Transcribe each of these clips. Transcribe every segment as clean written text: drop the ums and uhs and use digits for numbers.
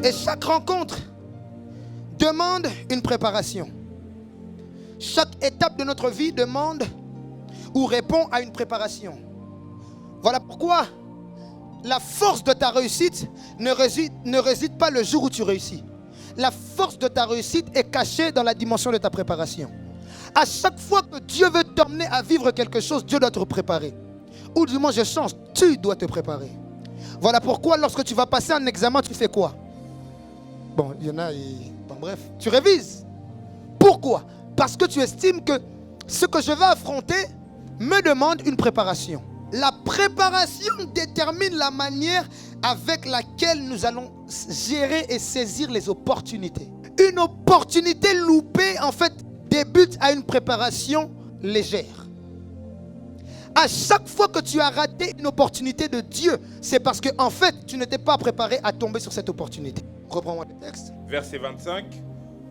Et chaque rencontre demande une préparation. Chaque étape de notre vie demande ou répond à une préparation. Voilà pourquoi la force de ta réussite ne réside pas le jour où tu réussis. La force de ta réussite est cachée dans la dimension de ta préparation. À chaque fois que Dieu veut t'emmener à vivre quelque chose, Dieu doit te préparer. Ou du moins, je change, tu dois te préparer. Voilà pourquoi lorsque tu vas passer un examen, tu fais quoi? Bon, il y en a, bon, bref, tu révises. Pourquoi? Parce que tu estimes que ce que je vais affronter me demande une préparation. La préparation détermine la manière avec laquelle nous allons gérer et saisir les opportunités. Une opportunité loupée, en fait, débute à une préparation légère. À chaque fois que tu as raté une opportunité de Dieu, c'est parce que, en fait, tu n'étais pas préparé à tomber sur cette opportunité. Reprends-moi le texte. Verset 25.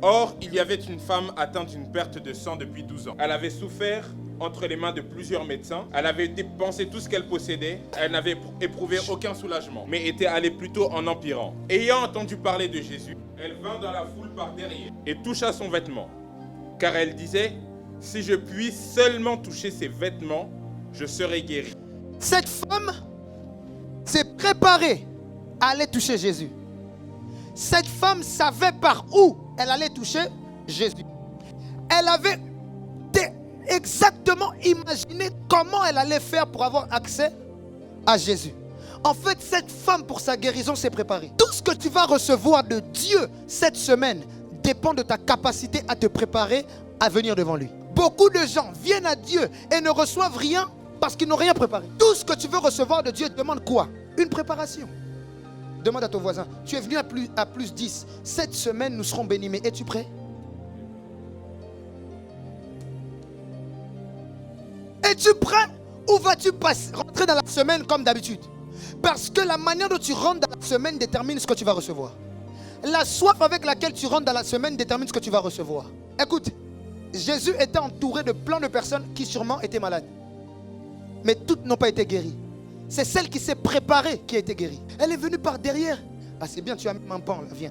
Or, il y avait une femme atteinte d'une perte de sang depuis 12 ans. Elle avait souffert entre les mains de plusieurs médecins. Elle avait dépensé tout ce qu'elle possédait. Elle n'avait éprouvé aucun soulagement, mais était allée plutôt en empirant. Ayant entendu parler de Jésus, elle vint dans la foule par derrière et toucha son vêtement. Car elle disait, si je puis seulement toucher ses vêtements, je serai guérie. Cette femme s'est préparée à aller toucher Jésus. Cette femme savait par où elle allait toucher Jésus. Elle avait exactement imaginé comment elle allait faire pour avoir accès à Jésus. En fait, cette femme, pour sa guérison, s'est préparée. Tout ce que tu vas recevoir de Dieu cette semaine dépend de ta capacité à te préparer à venir devant lui. Beaucoup de gens viennent à Dieu et ne reçoivent rien parce qu'ils n'ont rien préparé. Tout ce que tu veux recevoir de Dieu demande quoi? Une préparation. Demande à ton voisin, tu es venu à plus 10. Cette semaine, nous serons bénis. Mais es-tu prêt? Es-tu prêt? Ou vas-tu rentrer dans la semaine comme d'habitude? Parce que la manière dont tu rentres dans la semaine détermine ce que tu vas recevoir. La soif avec laquelle tu rentres dans la semaine détermine ce que tu vas recevoir. Écoute, Jésus était entouré de plein de personnes qui sûrement étaient malades. Mais toutes n'ont pas été guéries. C'est celle qui s'est préparée qui a été guérie. Elle est venue par derrière. Ah, c'est bien, tu as même un pan là, viens.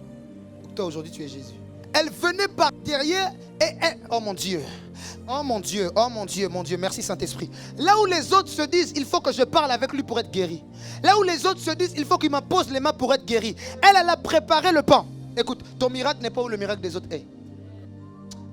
Toi aujourd'hui tu es Jésus. Elle venait par derrière et oh mon Dieu. Oh mon Dieu, oh mon Dieu, mon Dieu, merci Saint-Esprit. Là où les autres se disent, il faut que je parle avec lui pour être guéri. Là où les autres se disent, il faut qu'il m'impose les mains pour être guéri. Elle a préparé le pan. Écoute, ton miracle n'est pas où le miracle des autres est.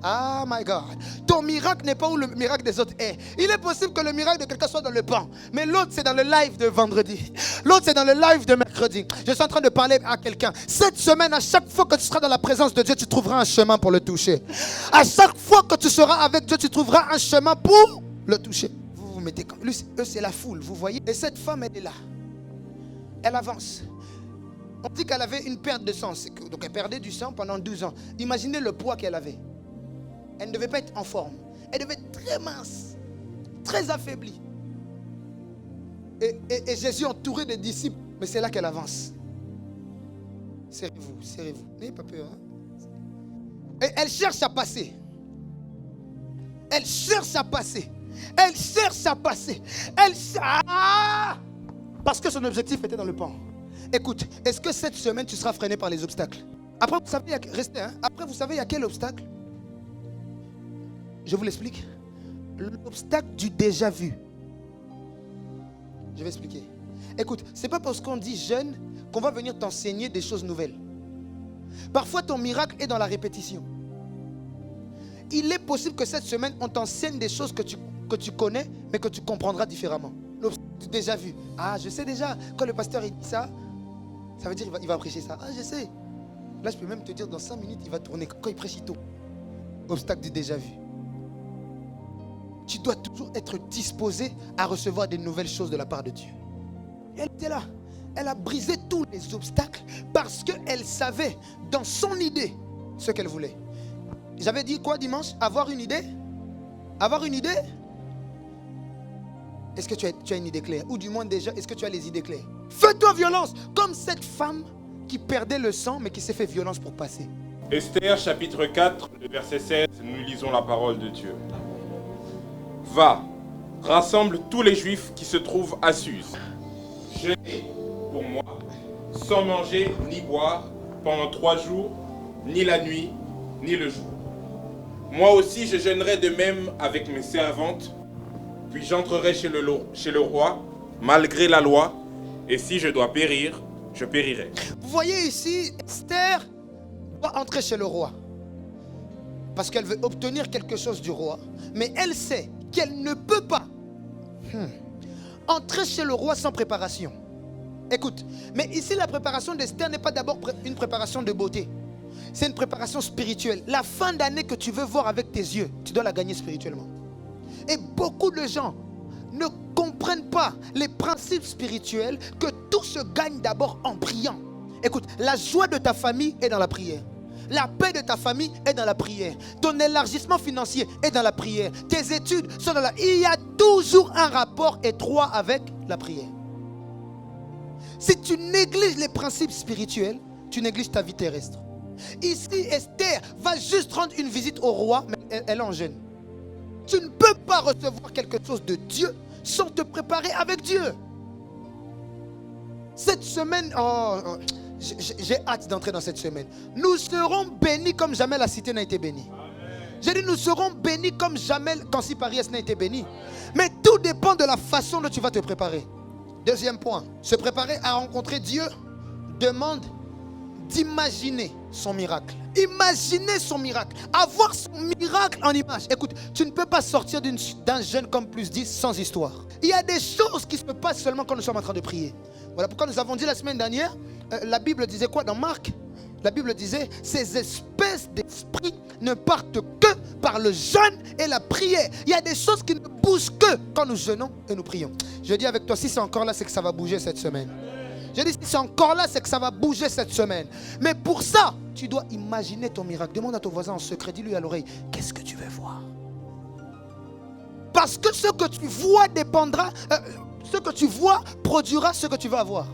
Ah my God. Ton miracle n'est pas où le miracle des autres est. Il est possible que le miracle de quelqu'un soit dans le pan, mais l'autre c'est dans le live de vendredi. L'autre c'est dans le live de mercredi. Je suis en train de parler à quelqu'un. Cette semaine, à chaque fois que tu seras dans la présence de Dieu, tu trouveras un chemin pour le toucher. À chaque fois que tu seras avec Dieu, tu trouveras un chemin pour le toucher. Vous vous mettez comme... Eux c'est la foule, vous voyez. Et cette femme elle est là. Elle avance. On dit qu'elle avait une perte de sang. Donc elle perdait du sang pendant 12 ans. Imaginez le poids qu'elle avait. Elle ne devait pas être en forme. Elle devait être très mince, très affaiblie. Et Jésus entouré des disciples. Mais c'est là qu'elle avance. Serrez-vous, serrez-vous. N'ayez pas peur. Hein? Et elle cherche à passer. Elle cherche à passer. Elle cherche à passer. Parce que son objectif était dans le pan. Écoute, est-ce que cette semaine tu seras freiné par les obstacles? Après, vous savez, restez, hein? Après, vous savez, il y a quel obstacle? Je vous l'explique. L'obstacle du déjà vu. Je vais expliquer. Écoute, c'est pas parce qu'on dit jeune qu'on va venir t'enseigner des choses nouvelles. Parfois, ton miracle est dans la répétition. Il est possible que cette semaine, on t'enseigne des choses que tu connais, mais que tu comprendras différemment. L'obstacle du déjà vu. Ah, je sais déjà. Quand le pasteur il dit ça, ça veut dire qu'il va prêcher ça. Ah, je sais. Là, je peux même te dire, dans 5 minutes, il va tourner. Quand il prêche, il tourne. Obstacle du déjà vu. Tu dois toujours être disposé à recevoir des nouvelles choses de la part de Dieu. Et elle était là. Elle a brisé tous les obstacles parce qu'elle savait dans son idée ce qu'elle voulait. J'avais dit quoi dimanche? Avoir une idée? Avoir une idée? Est-ce que tu as une idée claire? Ou du moins déjà, est-ce que tu as les idées claires? Fais-toi violence comme cette femme qui perdait le sang mais qui s'est fait violence pour passer. Esther chapitre 4, le verset 16, nous lisons la parole de Dieu. Va, rassemble tous les Juifs qui se trouvent à Suse. Jeûnez pour moi, sans manger ni boire, pendant 3 jours, ni la nuit, ni le jour. Moi aussi, je jeûnerai de même avec mes servantes, puis j'entrerai chez le roi, malgré la loi, et si je dois périr, je périrai. Vous voyez ici, Esther doit entrer chez le roi. Parce qu'elle veut obtenir quelque chose du roi. Mais elle sait qu'elle ne peut pas entrer chez le roi sans préparation. Écoute, mais ici la préparation d'Esther n'est pas d'abord une préparation de beauté. C'est une préparation spirituelle. La fin d'année que tu veux voir avec tes yeux, tu dois la gagner spirituellement. Et beaucoup de gens ne comprennent pas les principes spirituels, que tout se gagne d'abord en priant. Écoute, la joie de ta famille est dans la prière. La paix de ta famille est dans la prière. Ton élargissement financier est dans la prière. Tes études sont dans la... Il y a toujours un rapport étroit avec la prière. Si tu négliges les principes spirituels, tu négliges ta vie terrestre. Ici, Esther va juste rendre une visite au roi, mais elle est en jeûne. Tu ne peux pas recevoir quelque chose de Dieu sans te préparer avec Dieu. Cette semaine, j'ai hâte d'entrer dans cette semaine. Nous serons bénis comme jamais la cité n'a été bénie. J'ai dit, nous serons bénis comme jamais Kansi Paris n'a été béni. Mais tout dépend de la façon dont tu vas te préparer. Deuxième point, se préparer à rencontrer Dieu demande d'imaginer son miracle. Imaginer son miracle. Avoir son miracle en image. Écoute, tu ne peux pas sortir d'un jeûne comme plus 10 sans histoire. Il y a des choses qui se passent seulement quand nous sommes en train de prier. Voilà pourquoi nous avons dit la semaine dernière, la Bible disait quoi dans Marc? La Bible disait, ces espèces d'esprits ne partent que par le jeûne et la prière. Il y a des choses qui ne bougent que quand nous jeûnons et nous prions. Je dis avec toi, si c'est encore là, c'est que ça va bouger cette semaine. Je dis, si c'est encore là, c'est que ça va bouger cette semaine. Mais pour ça, tu dois imaginer ton miracle. Demande à ton voisin en secret, dis-lui à l'oreille, qu'est-ce que tu veux voir? Parce que ce que tu vois dépendra, ce que tu vois produira ce que tu vas avoir.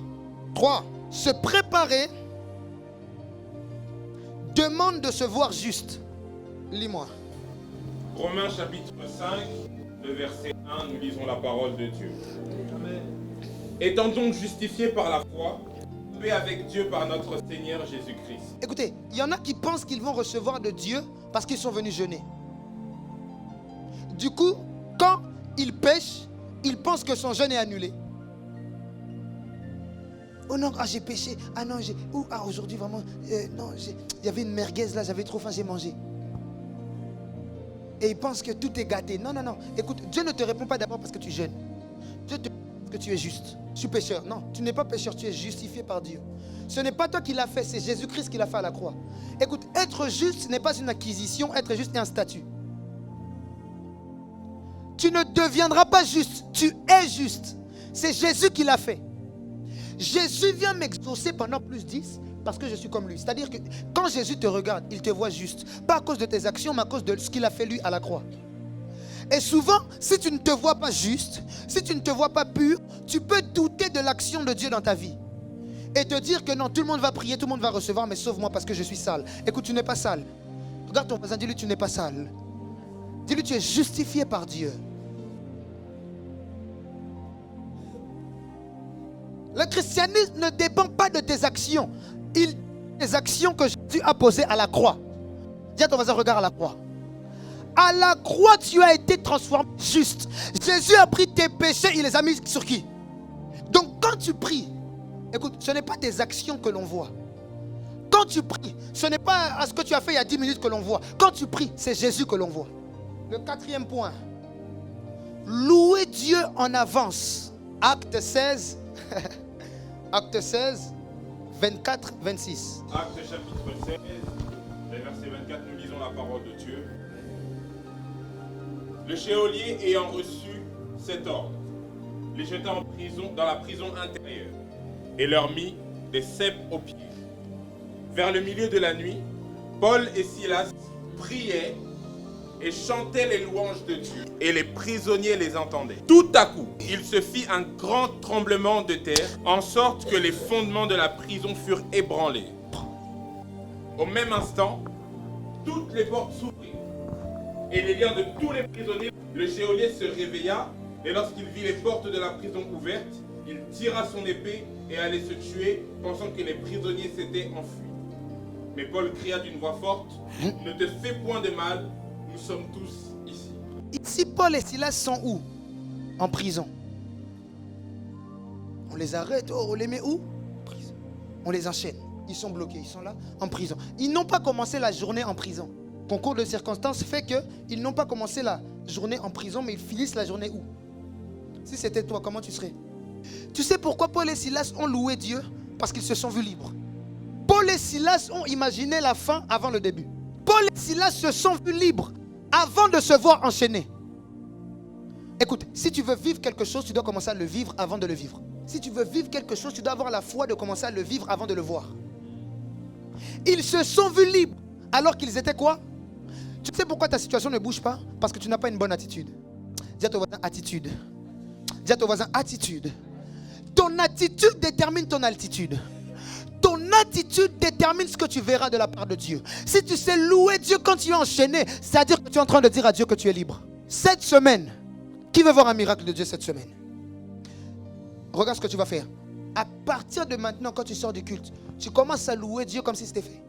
3. Se préparer demande de se voir juste. Lis-moi. Romains chapitre 5, le verset 1, nous lisons la parole de Dieu. Amen. Étant donc justifiés par la foi, paix avec Dieu par notre Seigneur Jésus-Christ. Écoutez, il y en a qui pensent qu'ils vont recevoir de Dieu parce qu'ils sont venus jeûner. Du coup, quand ils pêchent, ils pensent que son jeûne est annulé. Oh non, j'ai péché. Ah non, aujourd'hui vraiment, non, il y avait une merguez là, j'avais trop faim, j'ai mangé. Et ils pensent que tout est gâté. Non, non, non. Écoute, Dieu ne te répond pas d'abord parce que tu jeûnes. Dieu te répond parce que tu es juste. Je suis pécheur. Non, tu n'es pas pécheur, tu es justifié par Dieu. Ce n'est pas toi qui l'as fait, c'est Jésus-Christ qui l'a fait à la croix. Écoute, être juste n'est pas une acquisition, être juste est un statut. Tu ne deviendras pas juste, tu es juste. C'est Jésus qui l'a fait. Jésus vient m'exaucer pendant plus 10 parce que je suis comme lui. C'est-à-dire que quand Jésus te regarde, il te voit juste. Pas à cause de tes actions, mais à cause de ce qu'il a fait lui à la croix. Et souvent, si tu ne te vois pas juste, si tu ne te vois pas pur, tu peux douter de l'action de Dieu dans ta vie. Et te dire que non, tout le monde va prier, tout le monde va recevoir, mais sauf moi parce que je suis sale. Écoute, tu n'es pas sale. Regarde ton voisin, dis-lui tu n'es pas sale. Dis-lui tu es justifié par Dieu. Le christianisme ne dépend pas de tes actions. Il des actions que Jésus a posées à la croix. Dis à ton voisin, regarde à la croix. À la croix, tu as été transformé juste. Jésus a pris tes péchés, il les a mis sur qui? Donc quand tu pries, écoute, ce n'est pas tes actions que l'on voit. Quand tu pries, ce n'est pas à ce que tu as fait il y a 10 minutes que l'on voit. Quand tu pries, c'est Jésus que l'on voit. Le 4e point. Louer Dieu en avance. Acte 16. Acte 16, 24, 26. Acte chapitre 16, verset 24, nous lisons la parole de Dieu. Le geôlier ayant reçu cet ordre, les jeta en prison, dans la prison intérieure et leur mit des cèpes aux pieds. Vers le milieu de la nuit, Paul et Silas priaient et chantaient les louanges de Dieu. Et les prisonniers les entendaient. Tout à coup, il se fit un grand tremblement de terre, en sorte que les fondements de la prison furent ébranlés. Au même instant, toutes les portes s'ouvrirent. Et les liens de tous les prisonniers, le geôlier se réveilla, et lorsqu'il vit les portes de la prison ouvertes, il tira son épée et allait se tuer, pensant que les prisonniers s'étaient enfuis. Mais Paul cria d'une voix forte, ne te fais point de mal, nous sommes tous ici. Ici, Paul et Silas sont où? En prison. On les arrête, on les met où? En prison. On les enchaîne. Ils sont bloqués, ils sont là, en prison. Ils n'ont pas commencé la journée en prison. Concours de circonstances fait qu'ils n'ont pas commencé la journée en prison, mais ils finissent la journée où? Si c'était toi, comment tu serais? Tu sais pourquoi Paul et Silas ont loué Dieu? Parce qu'ils se sont vus libres. Paul et Silas ont imaginé la fin avant le début. Paul et Silas se sont vus libres avant de se voir enchaînés. Écoute, si tu veux vivre quelque chose, tu dois commencer à le vivre avant de le vivre. Si tu veux vivre quelque chose, tu dois avoir la foi de commencer à le vivre avant de le voir. Ils se sont vus libres alors qu'ils étaient quoi? Tu sais pourquoi ta situation ne bouge pas? Parce que tu n'as pas une bonne attitude. Dis à ton voisin attitude. Dis à ton voisin attitude. Ton attitude détermine ton altitude. Ton attitude détermine ce que tu verras de la part de Dieu. Si tu sais louer Dieu quand tu es enchaîné, c'est-à-dire que tu es en train de dire à Dieu que tu es libre. Cette semaine, qui veut voir un miracle de Dieu cette semaine? Regarde ce que tu vas faire. À partir de maintenant, quand tu sors du culte, tu commences à louer Dieu comme si c'était fait.